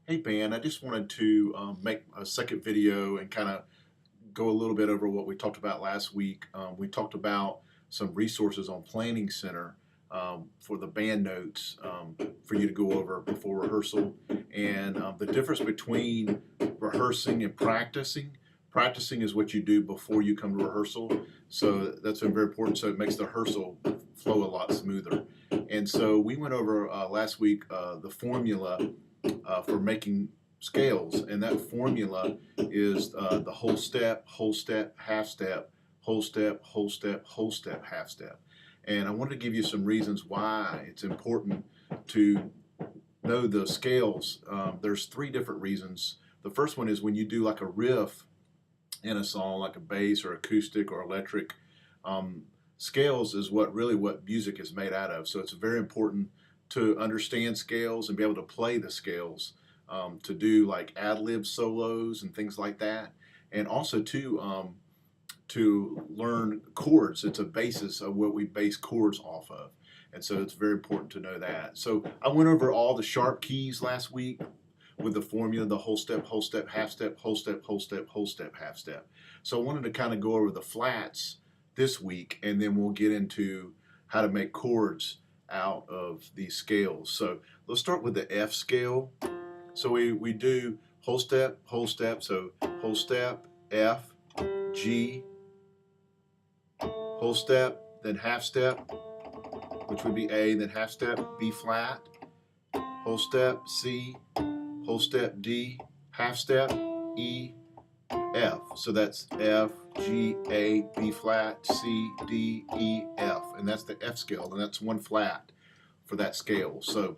Hey Ben, I just wanted to make a second video and kind of go a little bit over what we talked about last week. We talked about some resources on Planning Center for the band notes for you to go over before rehearsal, and the difference between rehearsing and practicing. Practicing is what you do before you come to rehearsal, so that's been very important. So it makes the rehearsal flow a lot smoother. And so we went over last week the formula for making scales, and that formula is the whole step, half step, whole step, whole step, whole step, half step. And I wanted to give you some reasons why it's important to know the scales. There's three different reasons. The first one is when you do like a riff in a song, like a bass or acoustic or electric. Um, Scales is what music is made out of. So it's very important to understand scales and be able to play the scales, to do like ad lib solos and things like that, and also to learn chords. It's a basis of what we base chords off of. And so it's very important to know that. So I went over all the sharp keys last week with the formula, the whole step, half step, whole step, whole step, whole step, half step. So I wanted to kind of go over the flats this week, and then we'll get into how to make chords out of these scales. So let's start with the F scale. So we do whole step, so whole step, F, G, whole step, then half step, which would be A, then half step, B flat, whole step, C, whole step, D, half step, E, F. So that's F, G, A, B flat, C, D, E, F. And that's the F scale, and that's one flat for that scale. So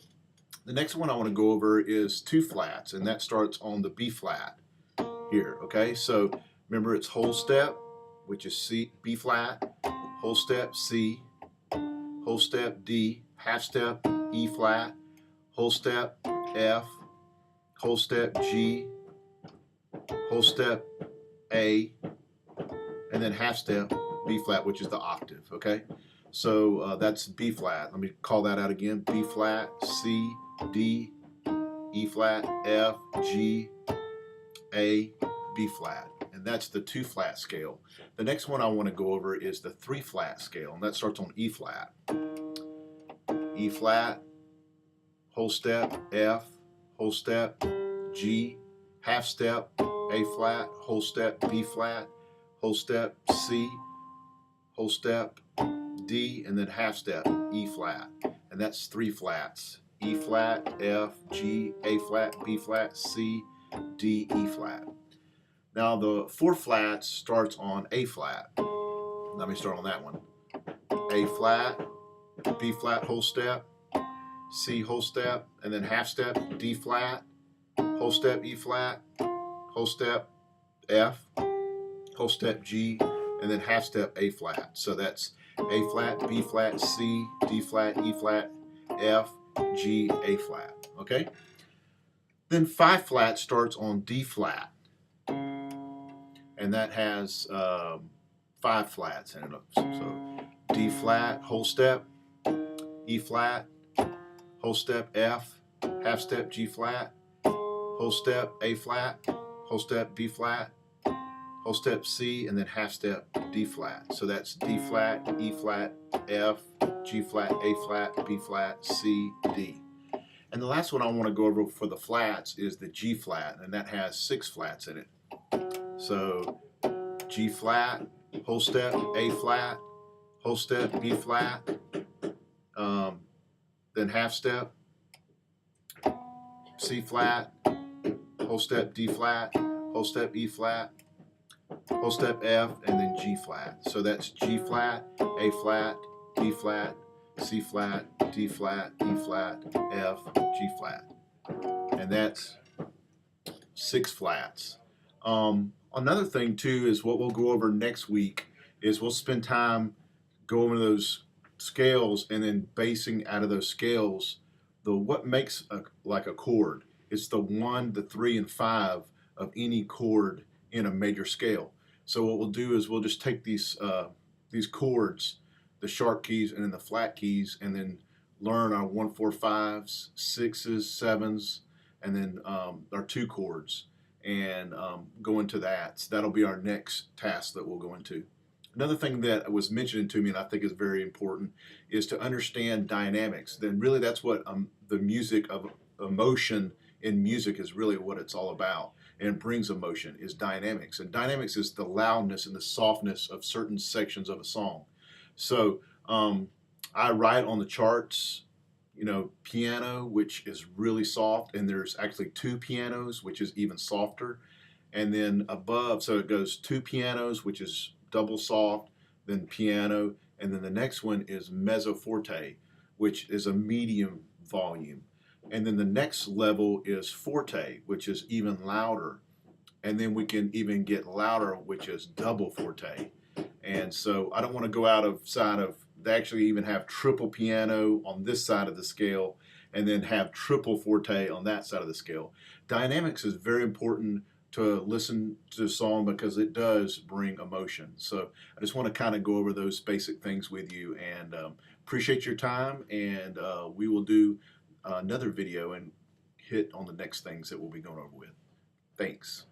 the next one I want to go over is two flats, and that starts on the B flat here, okay? So remember, it's whole step, which is C, B flat, whole step, C, whole step, D, half step, E flat, whole step, F, whole step, G, whole step, A, and then half step, B flat, which is the octave, okay? So that's B flat. Let me call that out again. B flat, C, D, E flat, F, G, A, B flat. And that's the two flat scale. The next one I want to go over is the three flat scale, and that starts on E flat. E flat, whole step, F, whole step, G, half step, A flat, whole step, B flat, whole step, C, whole step, D, and then half step, E flat. And that's three flats. E flat, F, G, A flat, B flat, C, D, E flat. Now the four flats starts on A flat. Let me start on that one. A flat, B flat, whole step, C, whole step, and then half step, D flat, whole step, E flat, whole step, F, whole step, G, and then half step, A flat. So that's A flat, B flat, C, D flat, E flat, F, G, A flat. Okay? Then five flat starts on D flat, and that has five flats in it. So D flat, whole step, E flat, whole step, F, half step, G flat, whole step, A flat, whole step, B flat, whole step, C, and then half step, D flat. So that's D flat, E flat, F, G flat, A flat, B flat, C, D. And the last one I want to go over for the flats is the G flat, and that has six flats in it. So G flat, whole step, A flat, whole step, B flat, then half step, C flat, whole step, D flat, whole step, E flat, whole step, F, and then G flat. So that's G flat, A flat, B flat, C flat, D flat, E flat, F, G flat. And that's six flats. Another thing too is what we'll go over next week is we'll spend time going over those scales and then basing out of those scales the what makes like a chord. It's the 1, the 3, and 5 of any chord in a major scale. So what we'll do is we'll just take these chords, the sharp keys and then the flat keys, and then learn our 1, 4, 5s, 6s, 7s, and then our 2 chords, and go into that. So that'll be our next task that we'll go into. Another thing that was mentioned to me, and I think is very important, is to understand dynamics. Then really that's what the music of emotion in music is really what it's all about, and it brings emotion, is dynamics. And dynamics is the loudness and the softness of certain sections of a song. So I write on the charts, you know, piano, which is really soft, and there's actually 2 pianos, which is even softer. And then above, so it goes 2 pianos, which is double soft, then piano, and then the next one is mezzo forte, which is a medium volume. And then the next level is forte, which is even louder. And then we can even get louder, which is double forte. And so I don't want to go outside of, they actually even have triple piano on this side of the scale, and then have triple forte on that side of the scale. Dynamics is very important to listen to a song because it does bring emotion. So I just want to kind of go over those basic things with you, and appreciate your time, and we will do another video and hit on the next things that we'll be going over with. Thanks.